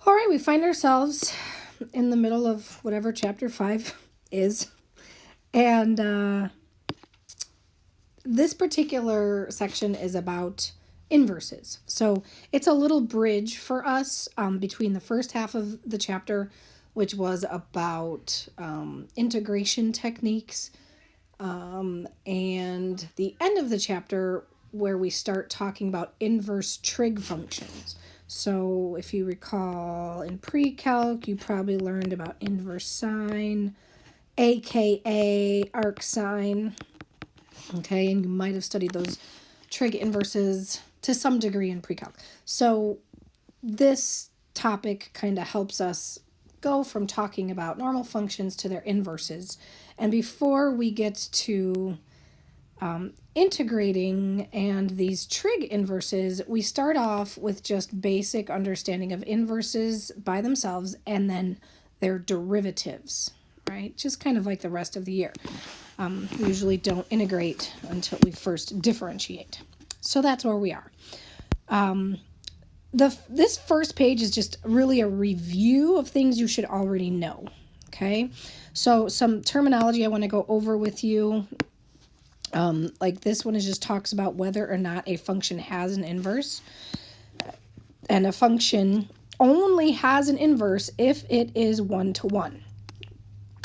All right, we find ourselves in the middle of whatever chapter 5 is. And this particular section is about inverses. So it's a little bridge for us between the first half of the chapter, which was about integration techniques, and the end of the chapter where we start talking about inverse trig functions. So if you recall in pre-calc, you probably learned about inverse sine, aka arc sine. Okay, and you might have studied those trig inverses to some degree in pre-calc. So this topic kind of helps us go from talking about normal functions to their inverses. And before we get to integrating and these trig inverses, we start off with just basic understanding of inverses by themselves and then their derivatives, right? Just kind of like the rest of the year. We usually don't integrate until we first differentiate. So that's where we are. This first page is just really a review of things you should already know. Okay, so some terminology I want to go over with you. Like this one is just talks about whether or not a function has an inverse. And a function only has an inverse if it is 1-to-1.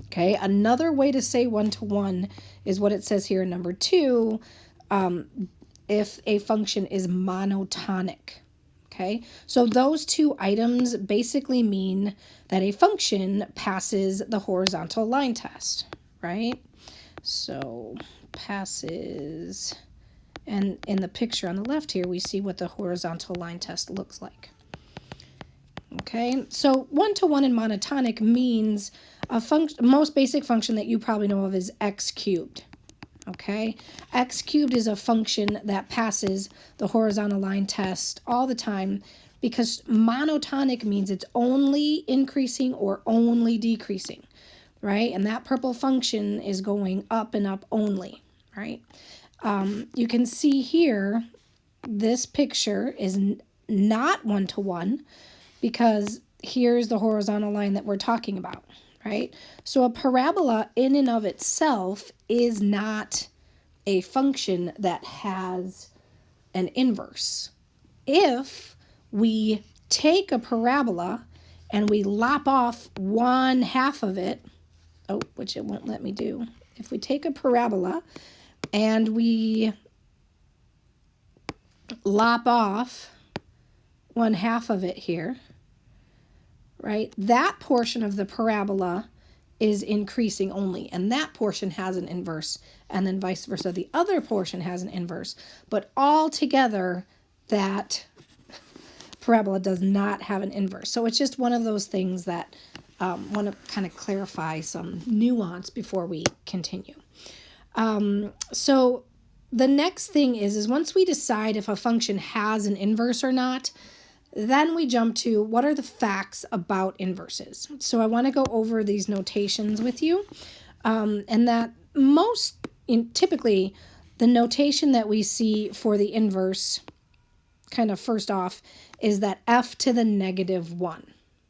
Okay, another way to say 1-to-1 is what it says here in number 2, if a function is monotonic. Okay, so those two items basically mean that a function passes the horizontal line test, right? So passes, and in the picture on the left here, we see what the horizontal line test looks like. Okay, so 1-to-1 in monotonic means a function. Most basic function that you probably know of is x cubed. Okay, x cubed is a function that passes the horizontal line test all the time because monotonic means it's only increasing or only decreasing, right? And that purple function is going up and up only, right? You can see here, this picture is not 1-to-1 because here's the horizontal line that we're talking about, right? So a parabola in and of itself is not a function that has an inverse. If we take a parabola and we lop off one half of it, which it won't let me do. If we take a parabola and we lop off one half of it here, right? That portion of the parabola is increasing only, and that portion has an inverse, and then vice versa. The other portion has an inverse, but all together, that parabola does not have an inverse. So it's just one of those things that want to kind of clarify some nuance before we continue. So the next thing is once we decide if a function has an inverse or not, then we jump to what are the facts about inverses. So I want to go over these notations with you, and that typically the notation that we see for the inverse, kind of first off, is that f to the -1,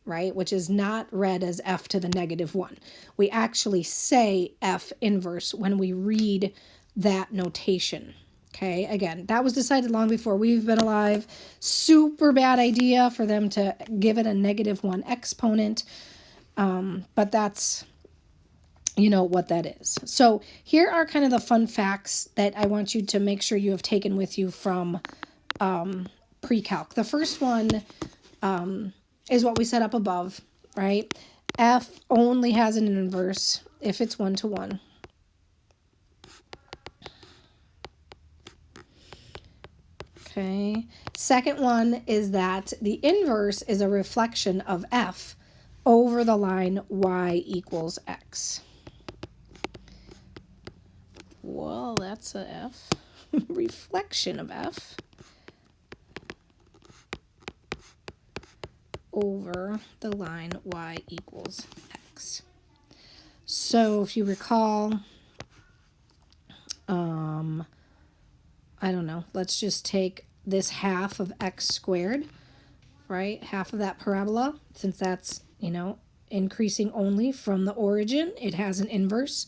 right? Which is not read as f to the -1. We actually say f inverse when we read that notation. Okay, again, that was decided long before we've been alive. Super bad idea for them to give it a -1 exponent, but that's, what that is. So here are kind of the fun facts that I want you to make sure you have taken with you from pre-calc. The first one is what we set up above, right? F only has an inverse if it's 1-to-1. Okay. Second one is that the inverse is a reflection of f over the line y equals x. Well, that's a f. Reflection of f over the line y equals x. So if you recall, I don't know, let's just take this half of x squared right? Half of that parabola, since that's, increasing only from the origin, it has an inverse.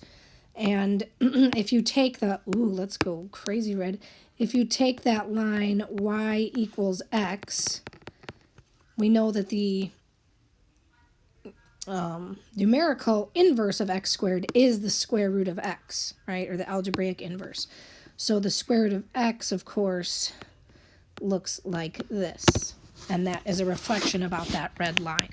And if you take the, let's go crazy red. If you take that line y equals x, we know that the numerical inverse of x squared is the square root of x, right? Or the algebraic inverse. So the square root of x, of course, looks like this. And that is a reflection about that red line.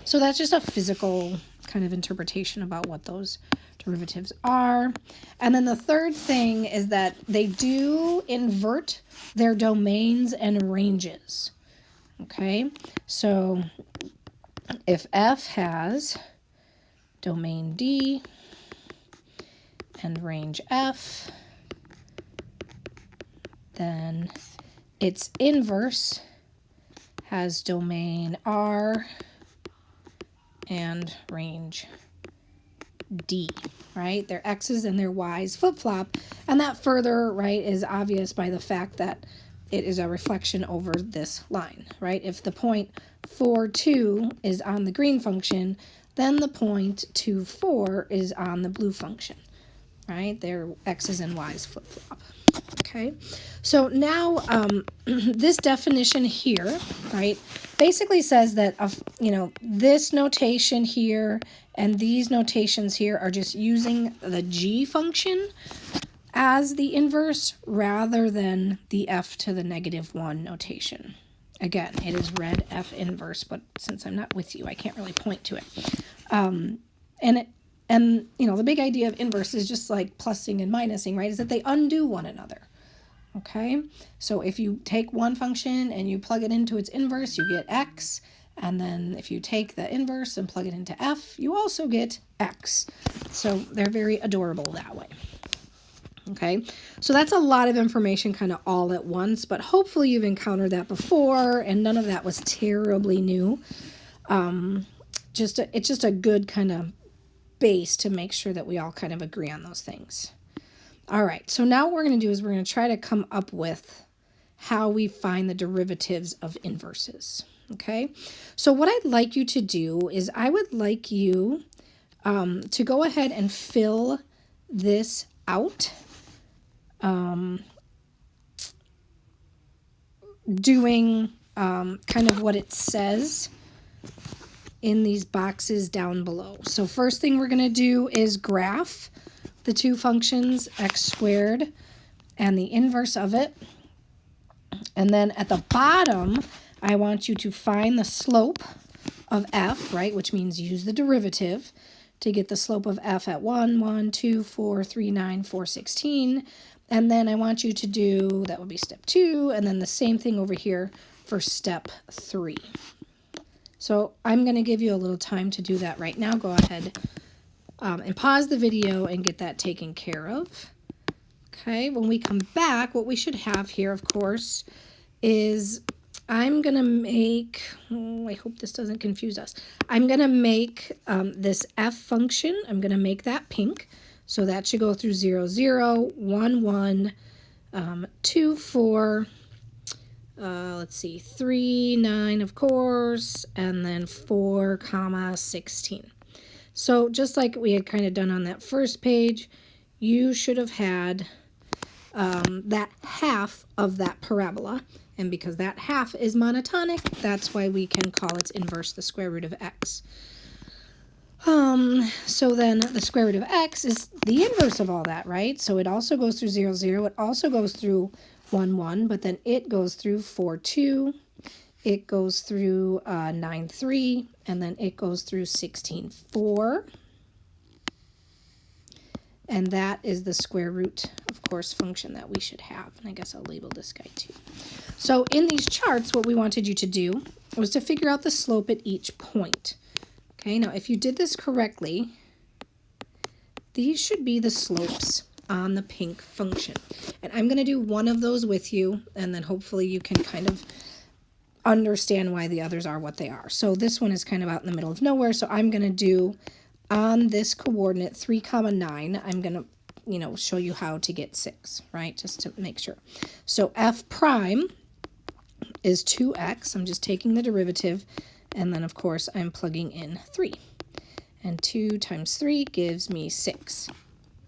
So that's just a physical kind of interpretation about what those derivatives are. And then the third thing is that they do invert their domains and ranges. Okay, so if f has domain D and range f, then its inverse has domain R and range D, right? Their x's and their y's flip-flop, and that further, right, is obvious by the fact that it is a reflection over this line, right? If the point 4, 2 is on the green function, then the point 2, 4 is on the blue function, right? Their x's and y's flip-flop. Okay, so now this definition here, right, basically says that, this notation here and these notations here are just using the g function as the inverse rather than the f to the -1 notation. Again, it is red f inverse, but since I'm not with you, I can't really point to it. And the big idea of inverse is just like plussing and minusing, right? Is that they undo one another. Okay, so if you take one function and you plug it into its inverse, you get x. And then if you take the inverse and plug it into f, you also get x. So they're very adorable that way. Okay, so that's a lot of information kind of all at once, but hopefully you've encountered that before and none of that was terribly new. It's just a good kind of base to make sure that we all kind of agree on those things. All right, so now what we're going to do is we're going to try to come up with how we find the derivatives of inverses. Okay, so what I'd like you to do is I would like you to go ahead and fill this out, doing kind of what it says in these boxes down below. So first thing we're going to do is graph the two functions, x squared and the inverse of it. And then at the bottom, I want you to find the slope of f, right, which means use the derivative to get the slope of f at 1, 1, 2, 4, 3, 9, 4, 16. And then I want you to do, that would be step 2, and then the same thing over here for step 3. So I'm going to give you a little time to do that right now. Go ahead and pause the video and get that taken care of. Okay, when we come back, what we should have here, of course, is I'm going to make, I hope this doesn't confuse us. I'm going to make this f function, I'm going to make that pink. So that should go through 0, 0, 1, 1, 2, 4, let's see, 3, 9, of course, and then 4, 16. So just like we had kind of done on that first page, you should have had that half of that parabola. And because that half is monotonic, that's why we can call its inverse the square root of x. So then the square root of x is the inverse of all that, right? So it also goes through 0, 0. It also goes through 1, 1, but then it goes through 4, 2. It goes through 9, 3, and then it goes through 16, 4. And that is the square root, of course, function that we should have. And I guess I'll label this guy too. So in these charts, what we wanted you to do was to figure out the slope at each point. Okay, now if you did this correctly, these should be the slopes on the pink function. And I'm going to do one of those with you, and then hopefully you can kind of understand why the others are what they are. So this one is kind of out in the middle of nowhere, so I'm going to do on this coordinate 3, 9, I'm going to, show you how to get 6, right? Just to make sure. So f prime is 2x. I'm just taking the derivative, and then of course I'm plugging in 3. And 2 times 3 gives me 6,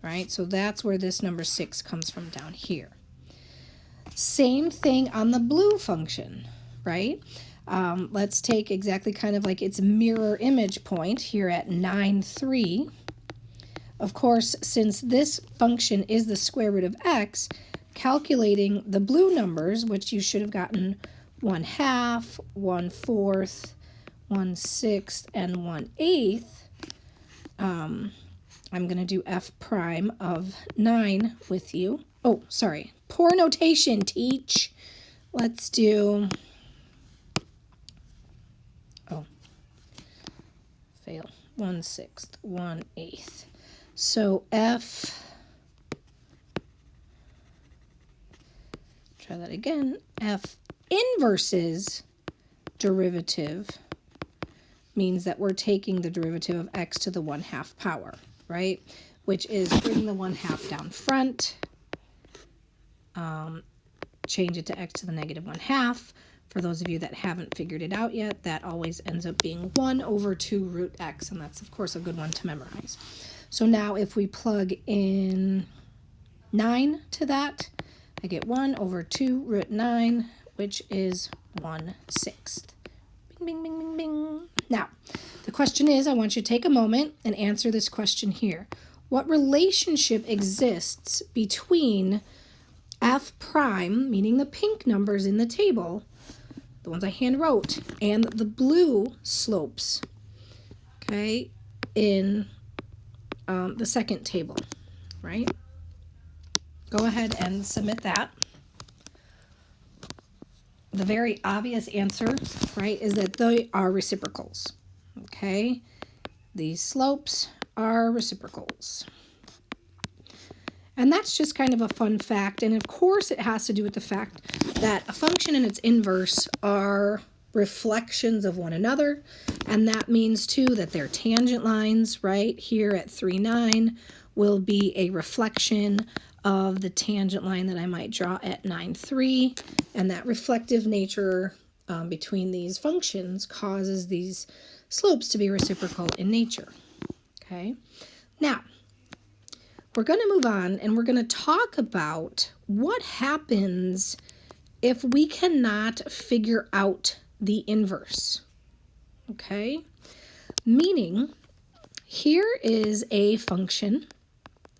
right? So that's where this number 6 comes from down here. Same thing on the blue function, right? Let's take exactly kind of like its mirror image point here at 9, 3. Of course, since this function is the square root of x, calculating the blue numbers, which you should have gotten 1/2, 1/4, 1/6, and 1/8, I'm going to do f prime of 9 with you. Oh, sorry. Poor notation, teach. Let's do... Oh. Fail. 1/6, 1/8. So f... Try that again. F inverses derivative means that we're taking the derivative of x to the 1/2 power, right? Which is bring the 1/2 down front, change it to x to the negative 1/2. For those of you that haven't figured it out yet, that always ends up being 1/2 root x, and that's of course a good one to memorize. So now if we plug in 9 to that, I get 1/2 root 9, which is 1/6. Bing, bing, bing, bing, bing. Now, the question is, I want you to take a moment and answer this question here. What relationship exists between f prime, meaning the pink numbers in the table, the ones I hand wrote, and the blue slopes, okay, in the second table, right? Go ahead and submit that. The very obvious answer, right, is that they are reciprocals, okay? These slopes are reciprocals. And that's just kind of a fun fact, and of course it has to do with the fact that a function and its inverse are reflections of one another, and that means too that their tangent lines right here at 3, 9 will be a reflection of the tangent line that I might draw at 9, 3, and that reflective nature between these functions causes these slopes to be reciprocal in nature. Okay, now we're going to move on and we're going to talk about what happens if we cannot figure out the inverse. Okay, meaning here is a function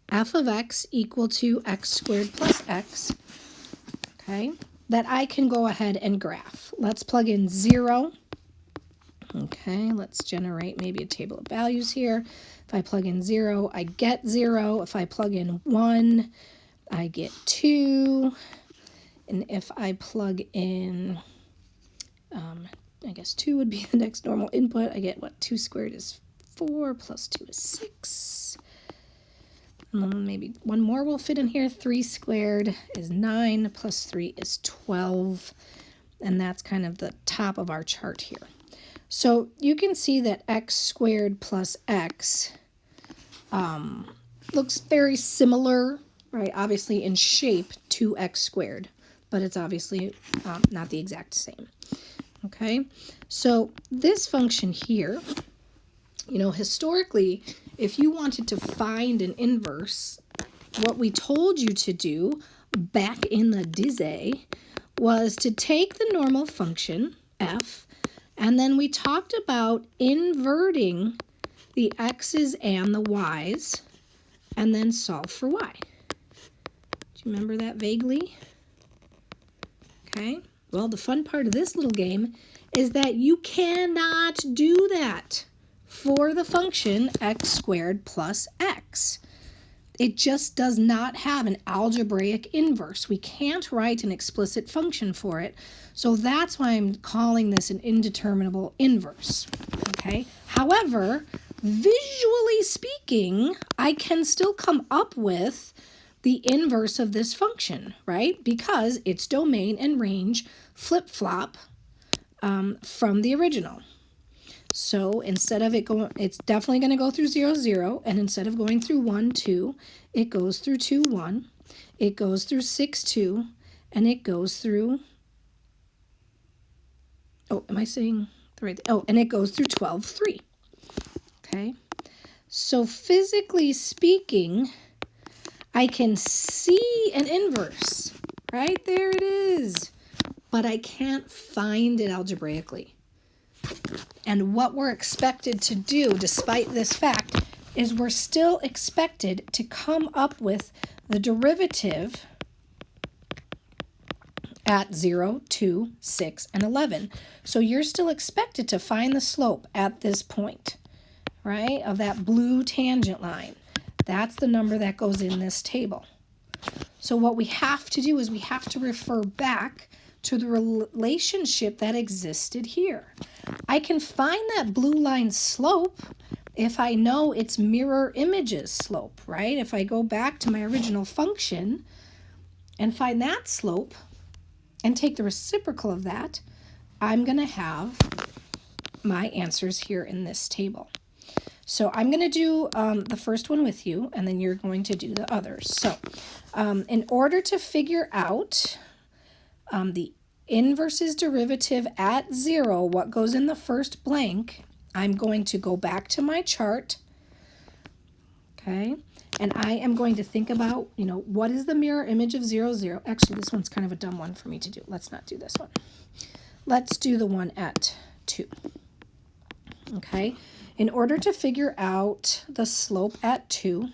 f of x equal to x squared plus x, okay, that I can go ahead and graph. Let's plug in 0. Okay, let's generate maybe a table of values here. If I plug in 0, I get 0. If I plug in 1, I get 2. And if I plug in, I guess 2 would be the next normal input, I get what? 2 squared is 4, plus 2 is 6. And then maybe one more will fit in here. 3 squared is 9, plus 3 is 12. And that's kind of the top of our chart here. So you can see that x squared plus x looks very similar, right? Obviously in shape to x squared, but it's obviously not the exact same. Okay, so this function here, you know, historically, if you wanted to find an inverse, what we told you to do back in the dizzy was to take the normal function, f, and then we talked about inverting the x's and the y's, and then solve for y. Do you remember that vaguely? Okay, well, the fun part of this little game is that you cannot do that for the function x squared plus x. It just does not have an algebraic inverse. We can't write an explicit function for it, so that's why I'm calling this an indeterminable inverse. Okay. However, visually speaking, I can still come up with the inverse of this function, right? Because its domain and range flip-flop from the original. So instead of it going, it's definitely going to go through 0, 0, and instead of going through 1, 2, it goes through 2, 1, it goes through 6, 2, and it goes through Oh, am I saying the right thing? Oh, and it goes through 12, 3. Okay. So physically speaking, I can see an inverse. Right there it is. But I can't find it algebraically. And what we're expected to do, despite this fact, is we're still expected to come up with the derivative at 0, 2, 6, and 11. So you're still expected to find the slope at this point, right, of that blue tangent line. That's the number that goes in this table. So what we have to do is we have to refer back to the relationship that existed here. I can find that blue line slope if I know its mirror image's slope, right? If I go back to my original function and find that slope and take the reciprocal of that, I'm going to have my answers here in this table. So I'm going to do the first one with you, and then you're going to do the others. So in order to figure out the inverse's derivative at 0, what goes in the first blank, I'm going to go back to my chart, okay, and I am going to think about, what is the mirror image of 0, 0? Actually, this one's kind of a dumb one for me to do. Let's not do this one. Let's do the one at 2, okay? In order to figure out the slope at 2,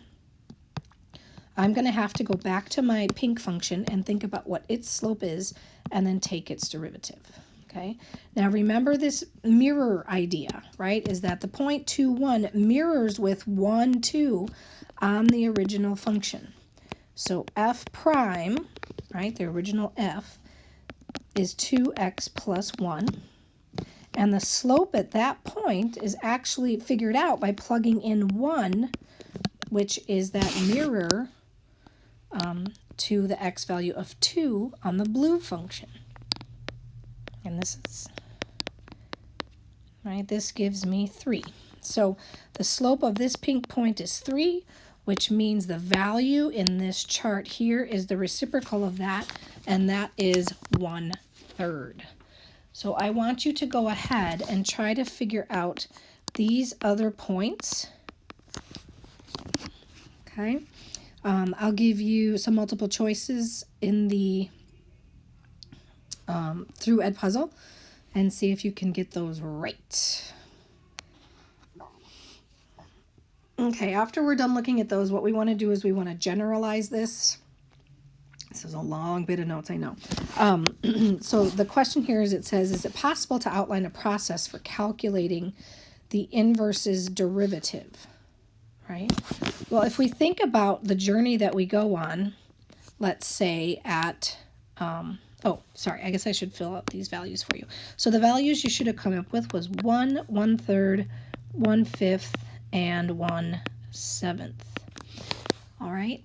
I'm going to have to go back to my pink function and think about what its slope is and then take its derivative, okay? Now remember this mirror idea, right, is that the point 2, 1 mirrors with 1, 2 on the original function. So f prime, right, the original f, is 2x plus 1. And the slope at that point is actually figured out by plugging in 1, which is that mirror to the x value of 2 on the blue function. And this is, right, this gives me 3. So the slope of this pink point is 3, which means the value in this chart here is the reciprocal of that, and that is 1/3. So I want you to go ahead and try to figure out these other points. Okay. I'll give you some multiple choices in the through Edpuzzle and see if you can get those right. Okay, after we're done looking at those, what we want to do is we want to generalize this. This is a long bit of notes, I know. So the question here is, it says, is it possible to outline a process for calculating the inverse's derivative? Right? Well, if we think about the journey that we go on, let's say at, oh, sorry, I guess I should fill out these values for you. So the values you should have come up with was 1, 1/3, 1/5, and 1/7. All right.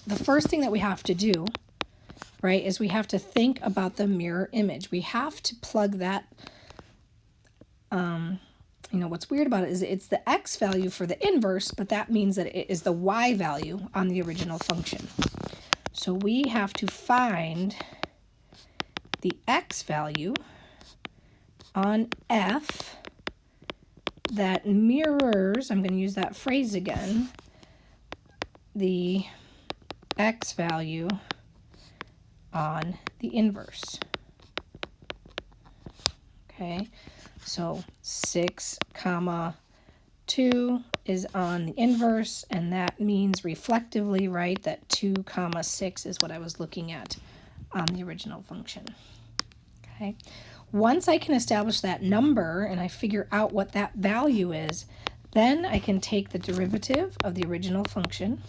The first thing that we have to do, right, is we have to think about the mirror image. We have to plug that, what's weird about it is it's the x value for the inverse, but that means that it is the y value on the original function. So we have to find the x value on f that mirrors, I'm going to use that phrase again, the x value on the inverse. Okay, so 6, 2 is on the inverse, and that means reflectively, right, that 2, 6 is what I was looking at on the original function. Okay, once I can establish that number and I figure out what that value is, then I can take the derivative of the original function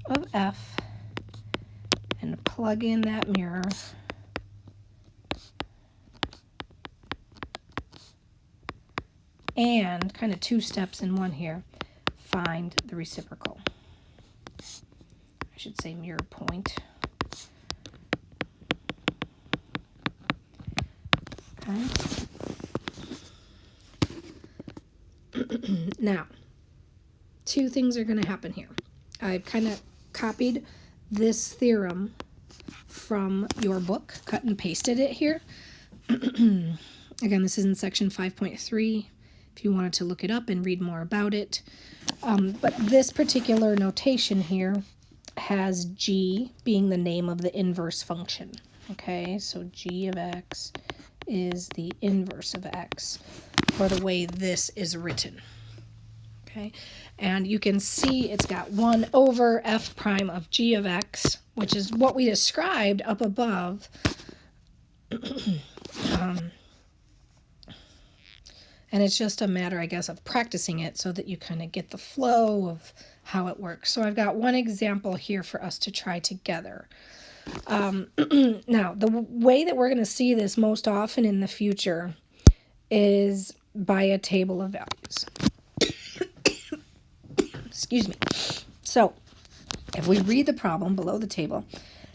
of f and plug in that mirror and kind of 2 steps in one here, find the reciprocal. I should say mirror point. Okay. Now, 2 things are going to happen here. I've kind of copied this theorem from your book, cut and pasted it here. Again, this is in section 5.3 if you wanted to look it up and read more about it. But this particular notation here has g being the name of the inverse function. Okay, so g of x is the inverse of x for the way this is written. Okay, and you can see it's got 1 over f prime of g of x, which is what we described up above. And it's just a matter, I guess, of practicing it so that you kind of get the flow of how it works. So I've got one example here for us to try together. Now, the way that we're going to see this most often in the future is by a table of values. Excuse me. So if we read the problem below the table,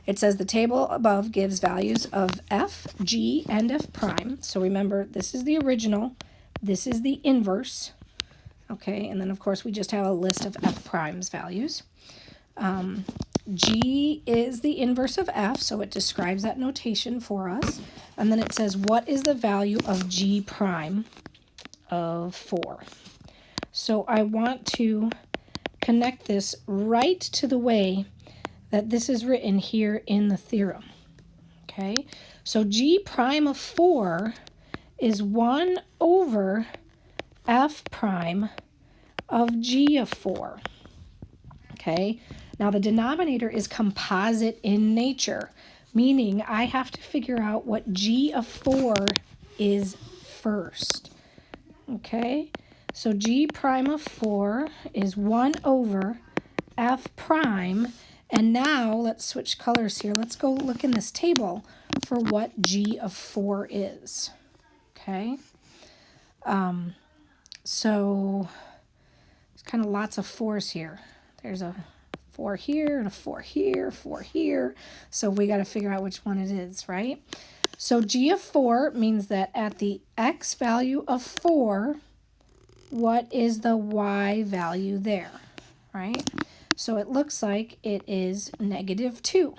it says the table above gives values of f, g, and f prime. So remember, this is the original. This is the inverse. Okay, and then of course we just have a list of f prime's values. G is the inverse of f, so it describes that notation for us. And then it says, what is the value of g prime of 4? So I want to connect this right to the way that this is written here in the theorem. Okay, so g prime of 4 is 1 over f prime of g of 4. Okay, now the denominator is composite in nature, meaning I have to figure out what g of 4 is first. Okay, so g prime of 4 is 1 over f prime, and now let's switch colors here. Let's go look in this table for what g of 4 is. Okay, so there's kind of lots of 4s here. There's a 4 here and a 4 here, 4 here. So we got to figure out which one it is, right? So g of 4 means that at the x value of 4, what is the y value there, right? So it looks like it is -2.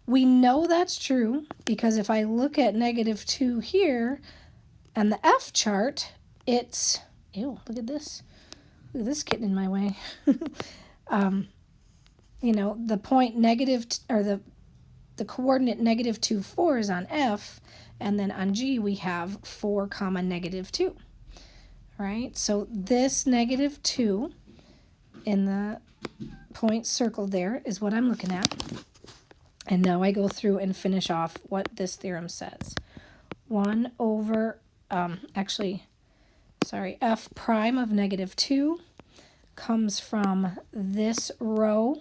We know that's true because if I look at -2 here and the F chart, it's, ew, look at this. Look at this getting in my way. You know, the point or the coordinate -2, 4 is on F, and then on G we have 4, -2, right? So this -2 in the point circled there is what I'm looking at. And now I go through and finish off what this theorem says. 1 over, f prime of -2 comes from this row,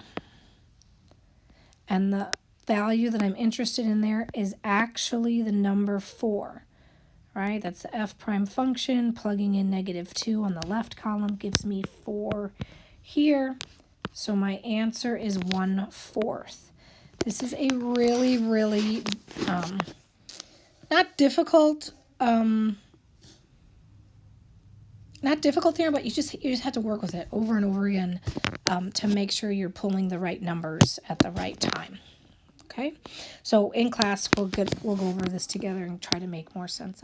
and the value that I'm interested in there is actually the number 4, right? That's the f prime function. Plugging in -2 on the left column gives me 4 here. So my answer is 1/4. This is a really, really not difficult theorem, but you just have to work with it over and over again to make sure you're pulling the right numbers at the right time. Okay, so in class we'll go over this together and try to make more sense